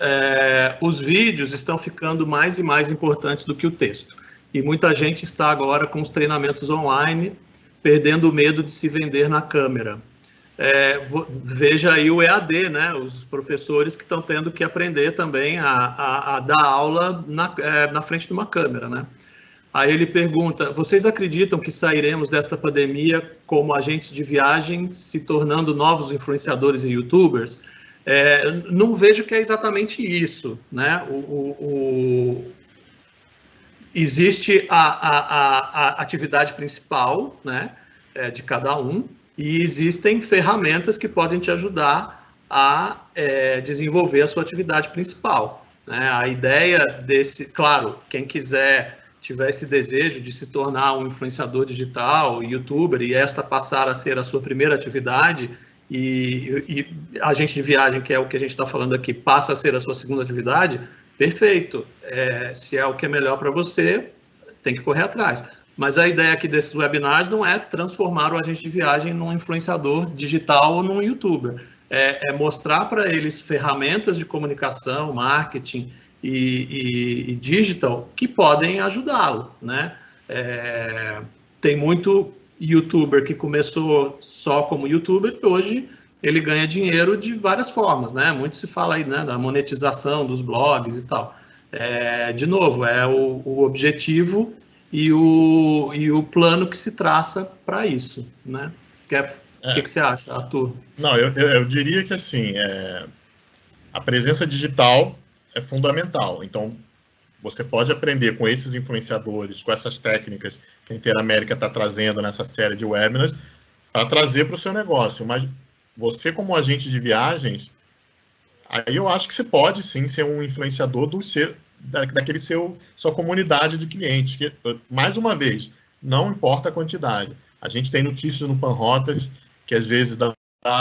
Os vídeos estão ficando mais e mais importantes do que o texto. E muita gente está agora com os treinamentos online, perdendo o medo de se vender na câmera. Veja aí o EAD, né? Os professores que estão tendo que aprender também a dar aula na frente de uma câmera, né? Aí ele pergunta, vocês acreditam que sairemos desta pandemia como agentes de viagem, se tornando novos influenciadores e youtubers? Não vejo que é exatamente isso, né? Existe a atividade principal, né, de cada um, e existem ferramentas que podem te ajudar a desenvolver a sua atividade principal, né? A ideia claro, quem tiver esse desejo de se tornar um influenciador digital, youtuber, e esta passar a ser a sua primeira atividade, e agente de viagem, que é o que a gente está falando aqui, passa a ser a sua segunda atividade, perfeito. Se é o que é melhor para você, tem que correr atrás. Mas a ideia aqui desses webinars não é transformar o agente de viagem num influenciador digital ou num youtuber. É mostrar para eles ferramentas de comunicação, marketing e digital que podem ajudá-lo, né? Tem muito youtuber que começou só como youtuber e hoje ele ganha dinheiro de várias formas, né? Muito se fala aí, né, da monetização dos blogs e tal. De novo, o objetivo e o plano que se traça para isso, né? O que você acha, Arthur? Não, eu diria que assim, a presença digital é fundamental. Então, você pode aprender com esses influenciadores, com essas técnicas que a Interamérica está trazendo nessa série de webinars, para trazer para o seu negócio. Mas você, como agente de viagens, aí eu acho que você pode sim ser um influenciador daquele sua comunidade de clientes. Que, mais uma vez, não importa a quantidade. A gente tem notícias no Panrotas que às vezes dá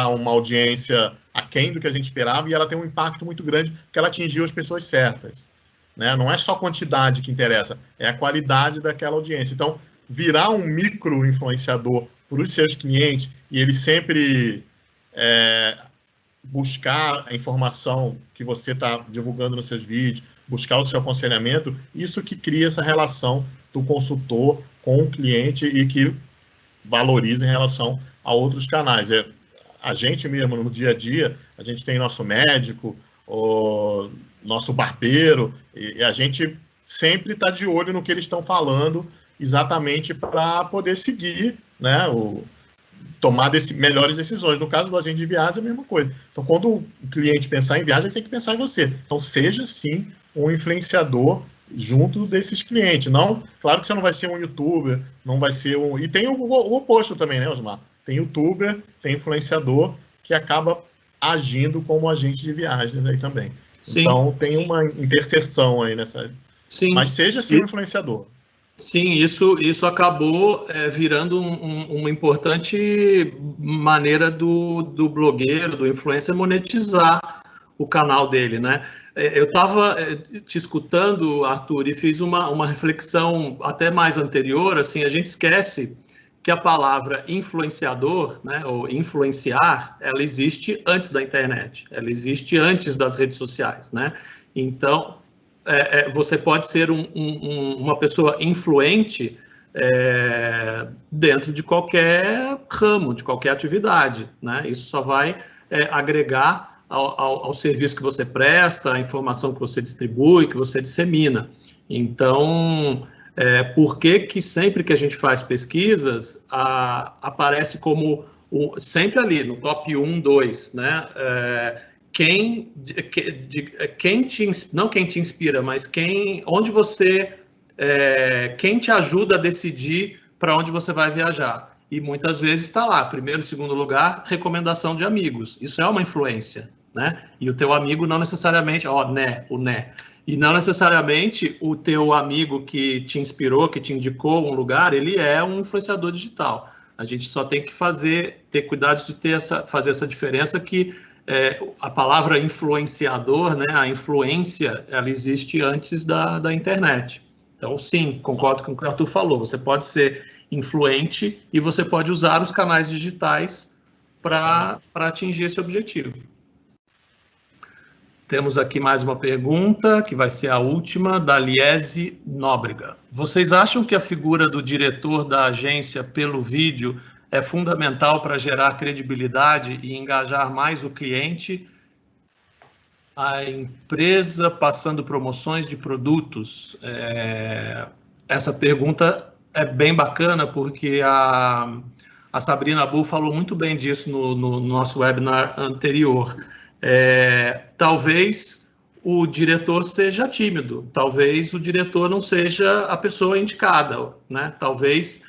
uma audiência aquém do que a gente esperava e ela tem um impacto muito grande porque ela atingiu as pessoas certas, né? Não é só a quantidade que interessa, é a qualidade daquela audiência. Então, virar um micro-influenciador para os seus clientes e ele sempre buscar a informação que você está divulgando nos seus vídeos, buscar o seu aconselhamento, isso que cria essa relação do consultor com o cliente e que valoriza em relação a outros canais. A gente mesmo, no dia a dia, a gente tem nosso médico, o nosso barbeiro, e a gente sempre está de olho no que eles estão falando, exatamente para poder seguir, né, tomar melhores decisões. No caso do agente de viagem, é a mesma coisa. Então, quando o cliente pensar em viagem, ele tem que pensar em você. Então, seja, sim, um influenciador junto desses clientes. Não, claro que você não vai ser um youtuber, não vai ser um... E tem o oposto também, né, Osmar? Tem youtuber, tem influenciador que acaba agindo como agente de viagens aí também. Sim. Então, tem uma interseção aí nessa... Sim. Mas seja, sim, um influenciador. Sim, isso acabou virando uma importante maneira do blogueiro, do influencer, monetizar o canal dele, né? Eu estava te escutando, Arthur, e fiz uma reflexão até mais anterior, assim, a gente esquece que a palavra influenciador, né, ou influenciar, ela existe antes da internet, ela existe antes das redes sociais, né? Então, você pode ser uma pessoa influente dentro de qualquer ramo, de qualquer atividade, né? Isso só vai agregar ao serviço que você presta, à informação que você distribui, que você dissemina. Então, por que sempre que a gente faz pesquisas, aparece como sempre ali, no top 1, 2, né? Não quem te inspira, mas onde você, quem te ajuda a decidir para onde você vai viajar. E muitas vezes está lá, primeiro, segundo lugar, recomendação de amigos. Isso é uma influência, né? E o teu amigo não necessariamente, e não necessariamente o teu amigo que te inspirou, que te indicou um lugar, ele é um influenciador digital. A gente só tem que ter cuidado de fazer essa diferença que a palavra influenciador, né, a influência, ela existe antes da internet. Então, sim, concordo com o que o Arthur falou. Você pode ser influente e você pode usar os canais digitais para atingir esse objetivo. Temos aqui mais uma pergunta, que vai ser a última, da Liese Nóbrega. Vocês acham que a figura do diretor da agência pelo vídeo é fundamental para gerar credibilidade e engajar mais o cliente? A empresa passando promoções de produtos? Essa pergunta é bem bacana, porque a Sabrina Bull falou muito bem disso no nosso webinar anterior. Talvez o diretor seja tímido, talvez o diretor não seja a pessoa indicada, né? Talvez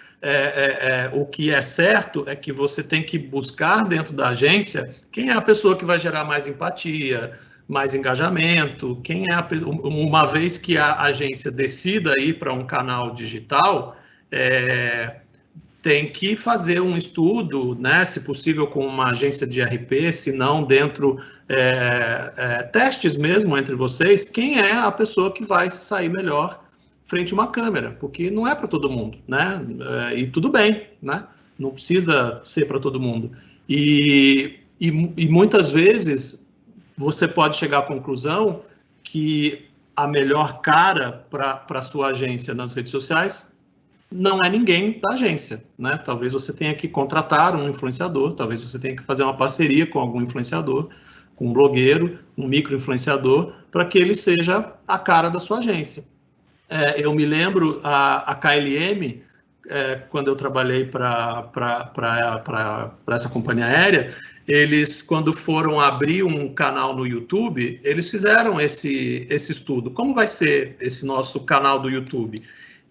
o que é certo é que você tem que buscar dentro da agência quem é a pessoa que vai gerar mais empatia, mais engajamento, uma vez que a agência decida ir para um canal digital, tem que fazer um estudo, né, se possível com uma agência de RP, se não dentro, testes mesmo entre vocês, quem é a pessoa que vai sair melhor frente a uma câmera, porque não é para todo mundo, né, e tudo bem, né, não precisa ser para todo mundo. E muitas vezes você pode chegar à conclusão que a melhor cara para a sua agência nas redes sociais não é ninguém da agência, né? Talvez você tenha que contratar um influenciador, talvez você tenha que fazer uma parceria com algum influenciador, com um blogueiro, um micro-influenciador, para que ele seja a cara da sua agência. Eu me lembro, a KLM, quando eu trabalhei para essa companhia aérea, eles, quando foram abrir um canal no YouTube, eles fizeram esse estudo. Como vai ser esse nosso canal do YouTube?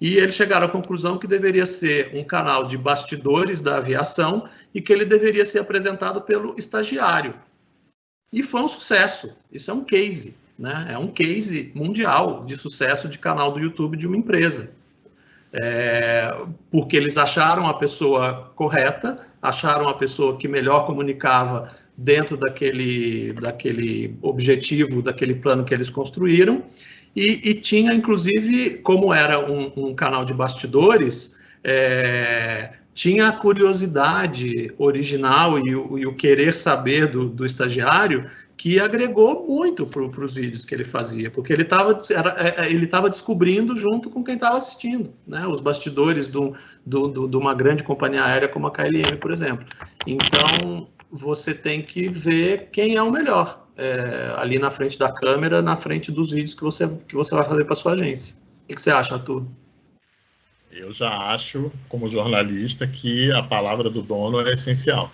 E eles chegaram à conclusão que deveria ser um canal de bastidores da aviação e que ele deveria ser apresentado pelo estagiário. E foi um sucesso. Isso é um case, né? É um case mundial de sucesso de canal do YouTube de uma empresa. Porque eles acharam a pessoa correta, acharam a pessoa que melhor comunicava dentro daquele objetivo, daquele plano que eles construíram, e tinha, inclusive, como era um canal de bastidores, tinha a curiosidade original e o querer saber do estagiário, que agregou muito para os vídeos que ele fazia, porque ele estava descobrindo junto com quem estava assistindo, né, os bastidores de uma grande companhia aérea como a KLM, por exemplo. Então, você tem que ver quem é o melhor, ali na frente da câmera, na frente dos vídeos que você vai fazer para sua agência. O que você acha, Arthur? Eu já acho, como jornalista, que a palavra do dono é essencial.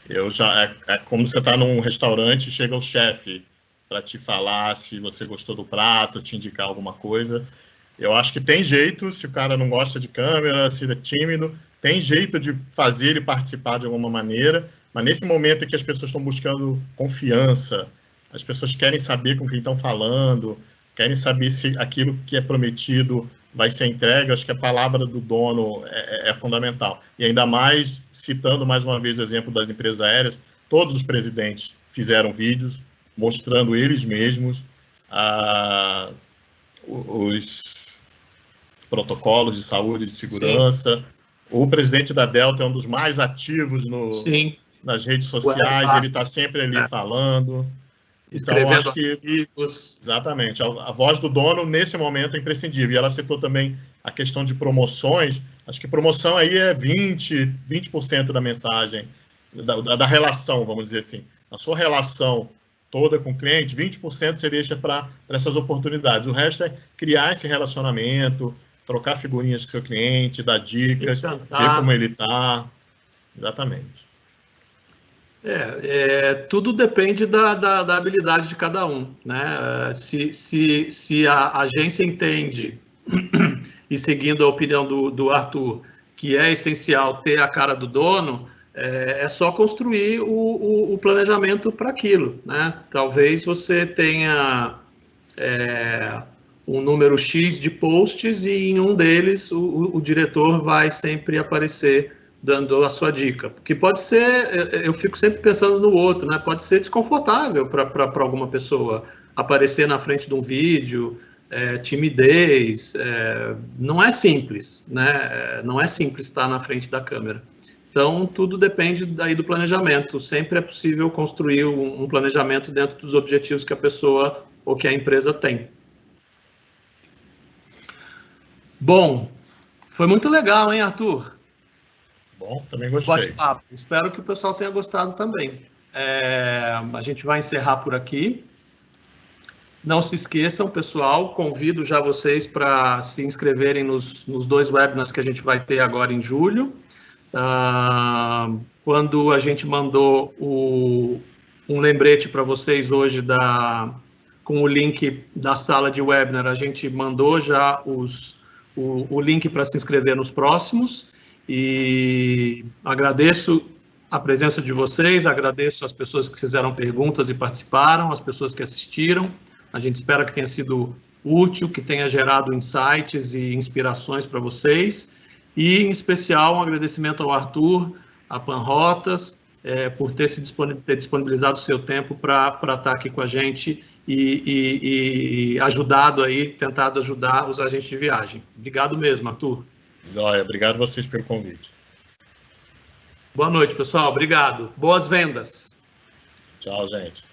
É como você está num restaurante, chega o chefe para te falar se você gostou do prato, te indicar alguma coisa. Eu acho que tem jeito, se o cara não gosta de câmera, se ele é tímido, tem jeito de fazer ele participar de alguma maneira, mas nesse momento em que as pessoas estão buscando confiança, as pessoas querem saber com quem estão falando, querem saber se aquilo que é prometido vai ser entregue, acho que a palavra do dono é fundamental. E ainda mais, citando mais uma vez o exemplo das empresas aéreas, todos os presidentes fizeram vídeos mostrando eles mesmos os protocolos de saúde e de segurança. Sim. O presidente da Delta é um dos mais ativos nas redes sociais, ele está sempre ali falando. Então, acho que artigos. Exatamente, a voz do dono nesse momento é imprescindível. E ela citou também a questão de promoções. Acho que promoção aí é 20% da mensagem, da relação, vamos dizer assim. A sua relação toda com o cliente, 20% você deixa para essas oportunidades. O resto é criar esse relacionamento, trocar figurinhas com seu cliente, dar dicas, ver como ele está. Exatamente. Tudo depende da habilidade de cada um, né? Se a agência entende, e seguindo a opinião do Arthur, que é essencial ter a cara do dono, é só construir o planejamento para aquilo, né? Talvez você tenha um número X de posts e em um deles o diretor vai sempre aparecer dando a sua dica, porque pode ser, eu fico sempre pensando no outro, né? Pode ser desconfortável para alguma pessoa aparecer na frente de um vídeo, timidez, não é simples, né? Não é simples estar na frente da câmera. Então, tudo depende daí do planejamento. Sempre é possível construir um planejamento dentro dos objetivos que a pessoa ou que a empresa tem. Bom, foi muito legal, hein, Arthur? Bom, também gostei. Bate-papo. Espero que o pessoal tenha gostado também. A gente vai encerrar por aqui. Não se esqueçam, pessoal, convido já vocês para se inscreverem nos 2 webinars que a gente vai ter agora em julho. Quando a gente mandou um lembrete para vocês hoje com o link da sala de webinar, a gente mandou já o link para se inscrever nos próximos. E agradeço a presença de vocês, agradeço as pessoas que fizeram perguntas e participaram, as pessoas que assistiram. A gente espera que tenha sido útil, que tenha gerado insights e inspirações para vocês. E, em especial, um agradecimento ao Arthur, a Panrotas, por ter disponibilizado o seu tempo para estar aqui com a gente e tentado ajudar os agentes de viagem. Obrigado mesmo, Arthur. Joia, obrigado a vocês pelo convite. Boa noite, pessoal. Obrigado. Boas vendas. Tchau, gente.